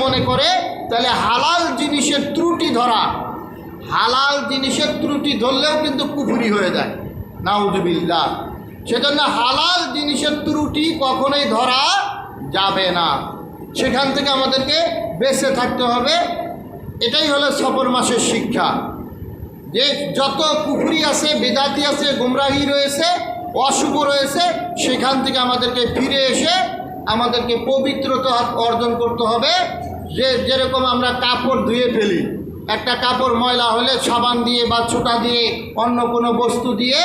মনে করে, তাহলে হালাল জিনিসের ত্রুটি ধরা, হালাল জিনিসের ত্রুটি ধরলেও কিন্তু কুফরি হয়ে যায়, নাউযুবিল্লাহ। সেজন্য হালাল জিনিসের ত্রুটি কখনোই ধরা যাবে না, সেখান থেকে আমাদেরকে বেঁচে থাকতে হবে। এটাই হলো সফর মাসের শিক্ষা, যে যত কুফরি আছে, বেদাতি আছে, গুমরাহি রয়েছে, অশুভ রয়েছে, সেখান থেকে আমাদেরকে ফিরে এসে আমাদেরকে পবিত্রতা অর্জন করতে হবে। যেরকম আমরা কাপড় ধুয়ে ফেলি, একটা কাপড় ময়লা হলে সাবান দিয়ে বা ছোটা দিয়ে অন্য কোনো বস্তু দিয়ে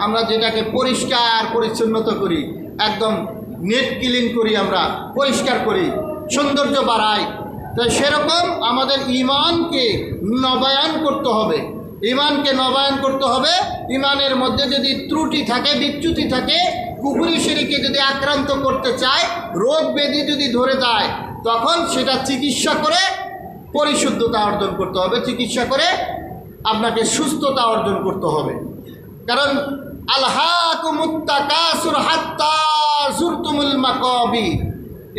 আমরা যেটাকে পরিষ্কার পরিচ্ছন্নতা করি, একদম নেট ক্লিন করি, আমরা পরিষ্কার করি, সৌন্দর্য বাড়াই। তো সেরকম আমাদের ঈমানকে নবায়ন করতে হবে, ঈমানকে নবায়ন করতে হবে। ঈমানের মধ্যে যদি ত্রুটি থাকে, বিচ্যুতি থাকে, কুফরি শিরকে যদি আক্রান্ত করতে চায়, রোগ ব্যাধি যদি ধরে যায়, তখন সেটা চিকিৎসা করে পরিশুদ্ধতা অর্জন করতে হবে, চিকিৎসা করে আপনাকে সুস্থতা অর্জন করতে হবে। কারণ আলহাকুমুত তাকাসুর হাত্তা যুরতুমুল মাকাবির,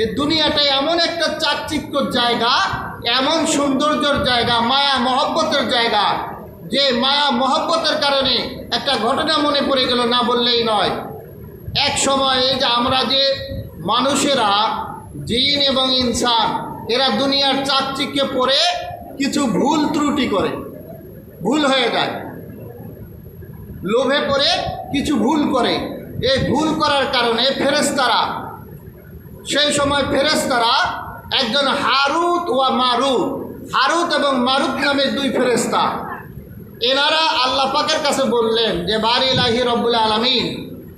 এই দুনিয়াটাই এমন একটা চাকচিক্যর জায়গা, এমন সৌন্দর্যের জায়গা, মায়া মহব্বতের জায়গা, যে মায়া মহব্বতের কারণে একটা ঘটনা মনে পড়ে গেল, না বললেই নয়। এক সময় এই যে আমরা যে মানুষেরা, জিন এবং ইনসান, এরা দুনিয়ার চাকচিক্যে পড়ে কিছু ভুল ত্রুটি করে, ভুল হয়ে যায়, লোভে পড়ে কিছু ভুল করে। এই ভুল করার কারণে ফেরেশতারা, সেই সময় ফেরেশতারা একজন হারুত ও মারুত, হারুত এবং মারুত নামে দুই ফেরেশতা, এনারা আল্লাহ পাকের কাছে বললেন যে বারি ইলাহি রব্বুল আলামিন,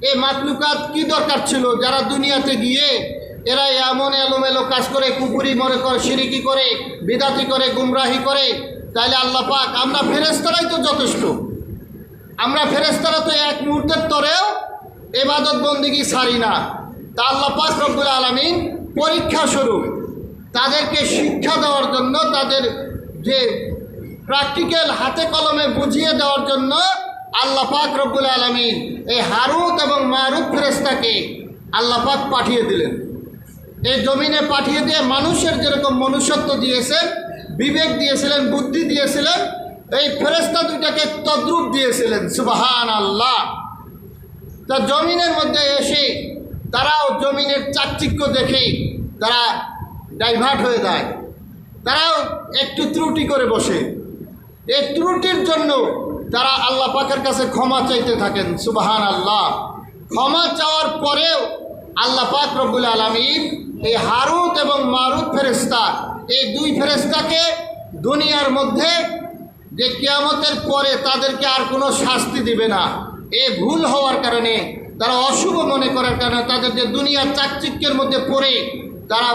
এই মাখলুকাত কি দরকার ছিল, যারা দুনিয়াতে গিয়ে এরা এমন এলোমেলো কাজ করে, কুফরি মনে করে, শিরকি করে, বিদাতি করে, গুমরাহি করে, তাইলে আল্লাহ পাক, আমরা ফেরেশতারাই তো যথেষ্ট, আমরা ফেরেশতারা তো এক মুহূর্তের তরেও ইবাদত বন্দেগী ছাড়ি না। তা আল্লাহ পাক রব্বুল আলামিন পরীক্ষা স্বরূপ তাদেরকে শিক্ষা দেওয়ার জন্য, তাদের যে প্র্যাকটিক্যাল হাতে কলমে বুঝিয়ে দেওয়ার জন্য আল্লাহ পাক রব্বুল আলামিন এই হারুত এবং মারুত ফেরেশতাকে আল্লাহ পাক পাঠিয়ে দিলেন। এই জমিনে পাঠিয়ে দিয়ে মানুষের যেরকম মনুষ্যত্ব দিয়েছেন, বিবেক দিয়েছিলেন, বুদ্ধি দিয়েছিলেন, এই ফেরেশতা দুইটাকে তদ্রূপ দিয়েছিলেন। সুবহানাল্লাহ। তা জমিনের মধ্যে এসে তারাও জমিনের চাকচিক্য দেখে তারা ডাইভার্ট হয়ে যায়, তারাও একটু ত্রুটি করে বসে। এই ত্রুটির জন্য তারা আল্লাহ পাকের কাছে ক্ষমা চাইতে থাকেন। সুবহানাল্লাহ। ক্ষমা চাওয়ার পরেও আল্লাহ পাক রব্বুল আলামিন এই হারুত এবং মারুত ফেরেশতা, এই দুই ফেরেশতাকে দুনিয়ার মধ্যে যে কিয়ামতের পরে তাদেরকে আর কোনো শাস্তি দিবে না। এই ভুল হওয়ার কারণে, তারা অশুভ মনে করার কারণে, তাদের যে দুনিয়ার চাকচিক্যের মধ্যে পড়ে তারা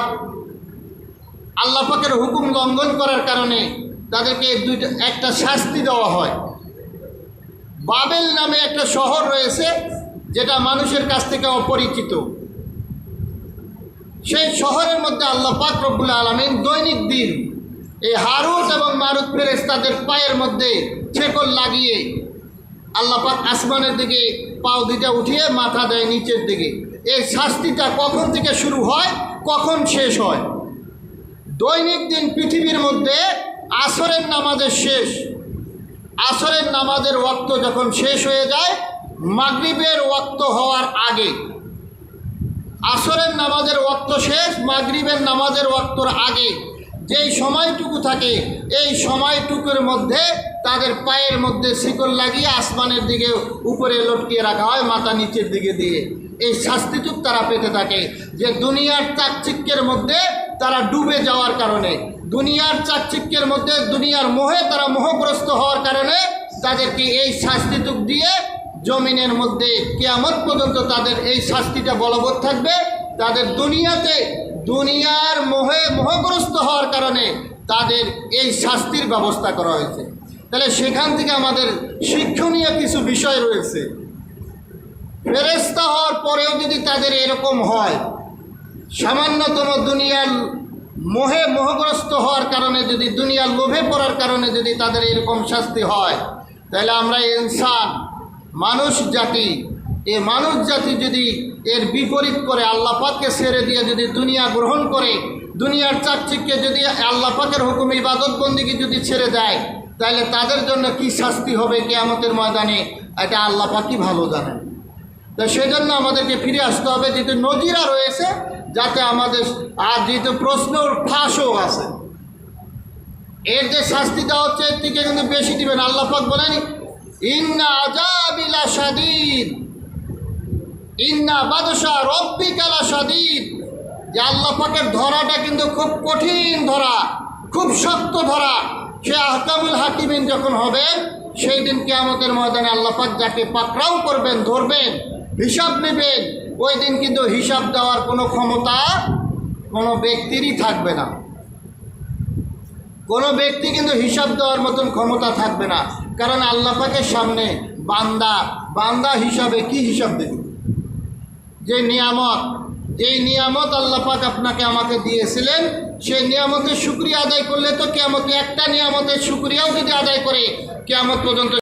আল্লাহ পাকের হুকুম লঙ্ঘন করার কারণে তাদেরকে একটা শাস্তি দেওয়া হয়। বাবেল নামে একটা শহর রয়েছে, যেটা মানুষের কাছ থেকে অপরিচিত। সেই শহরের মধ্যে আল্লাহ পাক রব্বুল আলামিন দৈনিক দিন এই হারুত এবং মারুত ফেরেশতাদের পায়ের মধ্যে ছেকল লাগিয়ে আল্লাহ পাক আসমানের দিকে পাও দুইটা উঠিয়ে মাথা দেয় নিচের দিকে। এই শাস্তিটা কখন থেকে শুরু হয়, কখন শেষ হয়? দৈনিক দিন পৃথিবীর মধ্যে আসরের নামাজের শেষ, আসরের নামাজের ওয়াক্ত যখন শেষ হয়ে যায়, মাগরিবের ওয়াক্ত হওয়ার আগে, আসরের নামাজের ওয়াক্ত শেষ, মাগরিবের নামাজের ওয়াক্তর আগে যেই সময়টুকু থাকে, এই সময়টুকুর মধ্যে তাদের পায়ের মধ্যে শিকল লাগিয়ে আসমানের দিকে উপরে লটকিয়ে রাখা হয়, মাথা নিচের দিকে দিয়ে। এই শাস্তিটুক তারা পেতে থাকে, যে দুনিয়ার চাকচিক্যের মধ্যে তারা ডুবে যাওয়ার কারণে, দুনিয়ার চাকচিক্যের মধ্যে, দুনিয়ার মোহে তারা মোহগ্রস্ত হওয়ার কারণে তাদেরকে এই শাস্তিটুক দিয়ে জমিনের মধ্যে কিয়ামত পর্যন্ত তাদের এই শাস্তিটা বলবৎ থাকবে। তাদের দুনিয়াতে দুনিয়ার মোহগ্রস্ত হওয়ার কারণে তাদের এই শাস্তির ব্যবস্থা করা হয়েছে। তাহলে সেখান থেকে আমাদের শিক্ষণীয় কিছু বিষয় রয়েছে। ফেরেশতা হওয়ার পরেও যদি তাদের এরকম হয়, সামান্যতম দুনিয়ার মোহগ্রস্ত হওয়ার কারণে, যদি দুনিয়ার লোভে পড়ার কারণে যদি তাদের এরকম শাস্তি হয়, তাহলে আমরা ইনসান, মানুষ জাতি, এই মানুষ জাতি যদি এর বিপরীত করে, আল্লাহ পাককে ছেড়ে দিয়ে যদি দুনিয়া গ্রহণ করে, দুনিয়ার চাকচিক্যে যদি আল্লাহ পাকের হুকুম ইবাদত বন্দিকে যদি ছেড়ে দেয়, তাহলে তাদের জন্য কি শাস্তি হবে কিয়ামতের ময়দানে, এটা আল্লাহ পাকই ভালো জানেন। তো সেজন্য আমাদেরকে ফিরে আসতে হবে, যেহেতু নজিরা রয়েছে, যাতে আমাদের আর যেহেতু প্রশ্ন ফাঁসও আছে, এর যে শাস্তি দেওয়া হচ্ছে এর থেকে কিন্তু বেশি দিবেন। আল্লাহ পাক বলেন ইন্না আযাবিলা শাদীদ, ইন্না বাদশা রব্বিকা লাশাদীদ, যে আল্লাহ পাকের ধরাটা কিন্তু খুব কঠিন ধরা, খুব শক্ত ধরা। সে আহকামুল হাকিমিন যখন হবেন, সেই দিন কিয়ামতের ময়দানে আল্লাহ পাক যাকে পাকড়াও করবেন, ধরবেন, হিসাব নেবেন, ওই দিন কিন্তু হিসাব দেওয়ার কোনো ক্ষমতা কোনো ব্যক্তিরই থাকবে না। কোনো ব্যক্তি কিন্তু হিসাব দেওয়ার মতন ক্ষমতা থাকবে না, কারণ আল্লাহ পাকের সামনে বান্দা হিসাবে কি হিসাব দেবে? যেই নিয়ামত আল্লাহ পাক আপনাকে আমাকে দিয়েছিলেন, সেই নিয়ামতের শুকরিয়া আদায় করলে তো কিয়ামতে একটা নিয়ামতের শুকরিয়াও যদি আদায় করে কিয়ামত পর্যন্ত